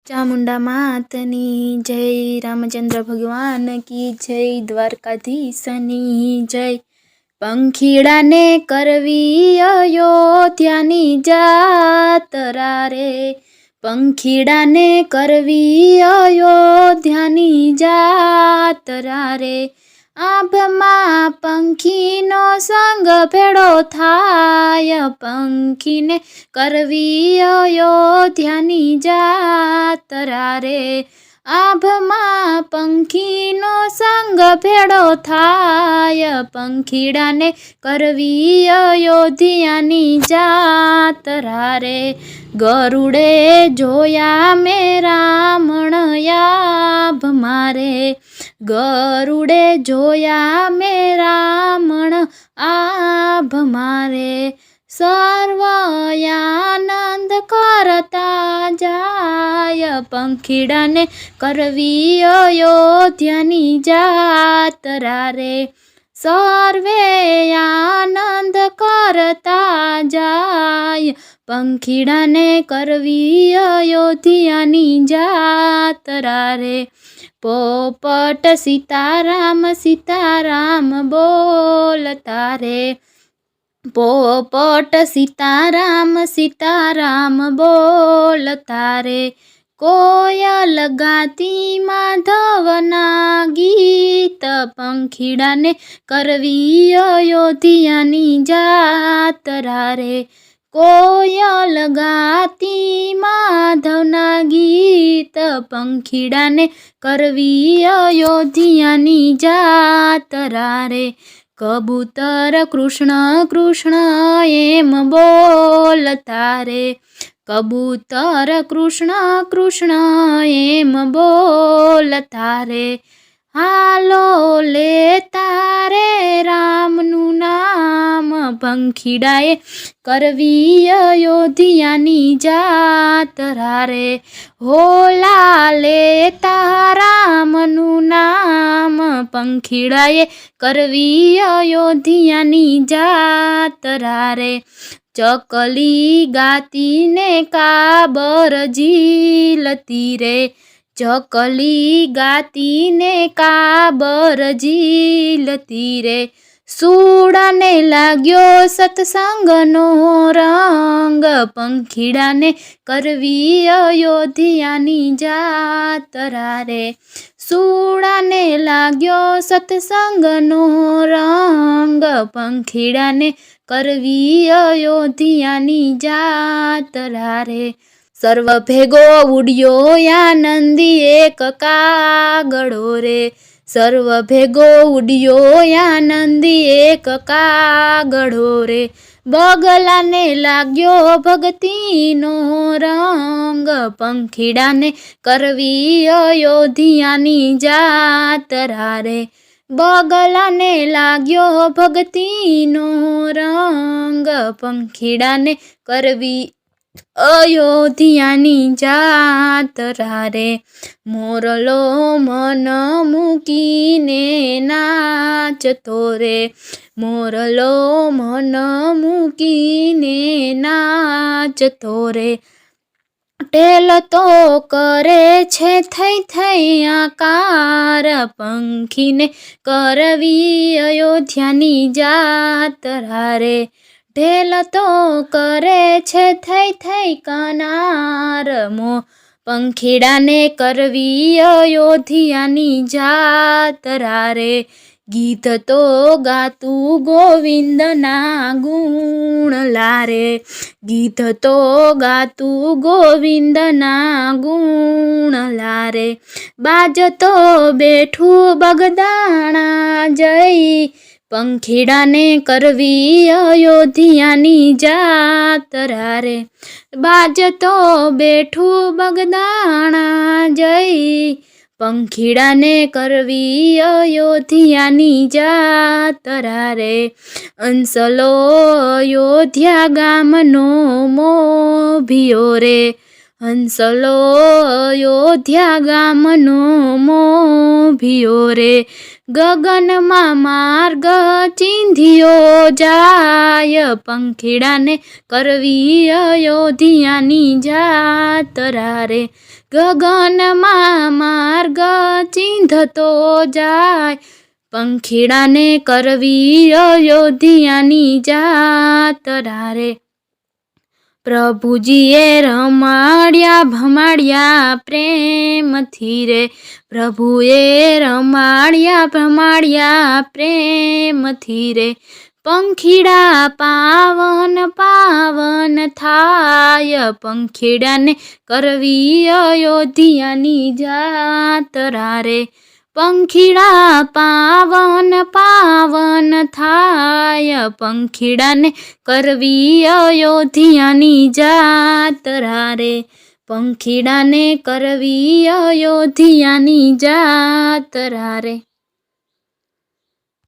चामुंडा मातनी जय, रामचंद्र भगवान की जय, द्वारकाधीशनी जय। पंखीड़ा ने करवी अयोध्यानी जातरा रे, पंखीड़ा ने करवी अयोध्यानी जातरा रे। आभमा पंखीनो संग भेड़ो थाय, पंखीने करवी अयोध्यानी जातरा रे। आभमा पंखीनो संग भेड़ो थाय, पंखीड़ा ने करवी अयोध्यानी जातरा रे। गरुड़े जोया में रामण आभ मारे, गरुड़े जोया में रामण आभ मारे। सर्वयानंद करता जाय, पंखीड़ा ने करवी अयोध्यानी जातरा रे। सर्वे आनंद करता जाय, पंखीड़ा ने करवी अयोध्यानी जातरा रे। पोपट सीताराम बोलता रे, पोपट सीताराम बोलता रे। कोयल गाती माधवना गीत, पंखीड़ा ने करवी अयोध्यानी जातरा रे। कोयल गाती माधवना गीत, पंखीड़ा ने करवी अयोध्यानी जातरा रे। कबूतर कृष्ण कृष्ण एम बोलता रे, कबूतर कृष्ण कृष्ण एम बोलता रे। हालो लेता रे रामनु नाम, पंखीड़ाए करवी अयोध्यानी जातरा रे। होला लेता रामनु नाम, पंखीड़ाए करवी अयोध्यानी जातरा रे। चकली गाती ने काबर झीलती रे, चकली गाती ने काबर झीलती रे। सूड़ने लाग्यो सत्संग नो रंग, पंखीड़ा ने करवी अयोध्यानी जातरा रे। सूड़ने लाग्यो सत्संग नो रंग, पंखीड़ा ने करवी अयोध्यानी जातरा रे। सर्व भेगो उड़्यो आनंदी एक कागड़ो रे, सर्व भेगो उड़्यो आनंदी एक कागड़ो रे। बगला ने लाग्यो भक्ति नो रंग, पंखीड़ा ने करवी अयोध्यानी जातरा रे। बगला ने लाग्यो भक्ति नो रंग, पंखीड़ा ने करवी अयोध्यानी जातरा रे। मोरलो मन मूकीने नाचतो रे, मोरलो मन मूकीने नाचतो रे। टेल तो करे छे थई थई आकार, पंखीने करवी अयोध्यानी जातरा रे। ढेल तो करे छे थई थई कनार, मो पंखीड़ा ने करवी अयोध्यानी जातरा रे। गीत तो गातू गोविंद ना गुण लारे, गीत तो गातू गोविंद ना गुण लारे। बाज तो बैठू बगदाणा जय, पंखीड़ा ने करवी अयोध्यानी जातरा रे। बाज तो बैठू बगदाणा जय, पंखीड़ा ने करवी अयोध्यानी जातरा रे। अंसलो अयोध्या गामनो मोभियो रे, हंसलो अयोध्या गामनो मोभियो रे। ગગનમાં માર્ગ ચીંધ્યો જાય, પંખીડાને કરવી અયોધ્યાની જાતરા રે. ગગનમાં માર્ગ ચીંધતો જાય, પંખીડાને કરવી અયોધ્યાની જાતરા રે. પ્રભુજીએ રમાડ્યા ભમાડ્યા પ્રેમથી રે, પ્રભુએ રમાડ્યા ભમાડ્યા પ્રેમથી રે. પંખીડા પાવન પાવન થાય, પંખીડાને કરવી અયોધ્યાની જાતરા રે. પંખીડા પાવન પાવન થાય, પંખીડાને કરવી અયોધ્યાની જાતરા રે. પંખીડાને કરવી અયોધ્યાની જાતરા રે.